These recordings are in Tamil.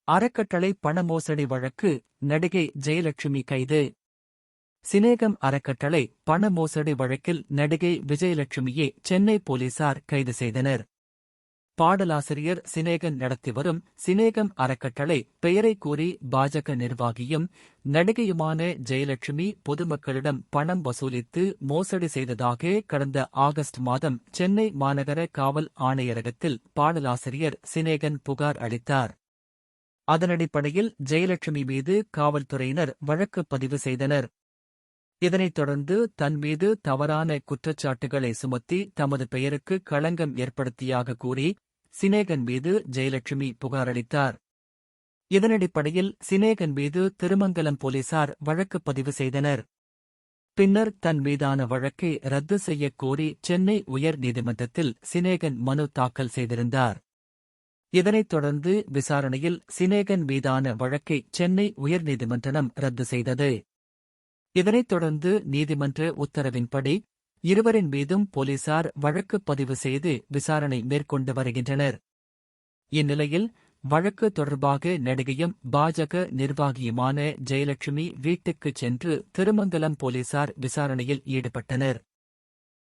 அறக்கட்டளை பண மோசடி வழக்கு, நடிகை ஜெயலட்சுமி கைது. சினேகம் அறக்கட்டளை பண மோசடி வழக்கில் நடிகை விஜயலட்சுமியை சென்னை போலீசார் கைது செய்தனர். பாடலாசிரியர் சினேகன் நடத்தி வரும் சினேகம் அறக்கட்டளை பெயரை கூறி பாஜக நிர்வாகியும் நடிகையுமான ஜெயலட்சுமி பொதுமக்களிடம் பணம் வசூலித்து மோசடி செய்ததாக கடந்த ஆகஸ்ட் மாதம் சென்னை மாநகர காவல் ஆணையரகத்தில் பாடலாசிரியர் சினேகன் புகார் அளித்தார். அதனடிப்படையில் ஜெயலட்சுமி மீது காவல்துறையினர் வழக்கு பதிவு செய்தனர். இதனைத் தொடர்ந்து தன் மீது தவறான குற்றச்சாட்டுகளை சுமத்தி தமது பெயருக்கு களங்கம் ஏற்படுத்தியாக கூறி சினேகன் மீது ஜெயலட்சுமி புகாரளித்தார். இதனடிப்படையில் சினேகன் மீது திருமங்கலம் போலீசார் வழக்கு பதிவு செய்தனர். பின்னர் தன் மீதான வழக்கை ரத்து செய்யக் கோரி சென்னை உயர் நீதிமன்றத்தில் சினேகன் மனு தாக்கல் செய்திருந்தார். இதனைத் தொடர்ந்து விசாரணையில் சினேகன் மீதான வழக்கை சென்னை உயர்நீதிமன்றம் ரத்து செய்தது. இதனைத் தொடர்ந்து நீதிமன்ற உத்தரவின்படி இருவரின் மீதும் போலீசார் வழக்கு பதிவு செய்து விசாரணை மேற்கொண்டு வருகின்றனர். இந்நிலையில் வழக்கு தொடர்பாக நடிகையும் பாஜக நிர்வாகியுமான ஜெயலட்சுமி வீட்டுக்குச் சென்று திருமங்கலம் போலீசார் விசாரணையில் ஈடுபட்டனர்.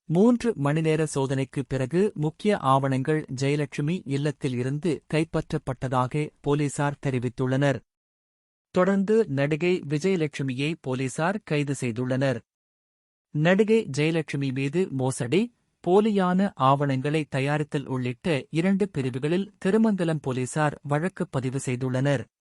3 மணிநேர சோதனைக்குப் பிறகு முக்கிய ஆவணங்கள் ஜெயலட்சுமி இல்லத்தில் இருந்து கைப்பற்றப்பட்டதாக போலீசார் தெரிவித்துள்ளனர். தொடர்ந்து நடிகை விஜயலட்சுமியை போலீசார் கைது செய்துள்ளனர். நடிகை ஜெயலட்சுமி மீது மோசடி, போலியான ஆவணங்களை தயாரித்தல் உள்ளிட்ட 2 பிரிவுகளில் திருமங்கலம் போலீசார் வழக்கு பதிவு செய்துள்ளனர்.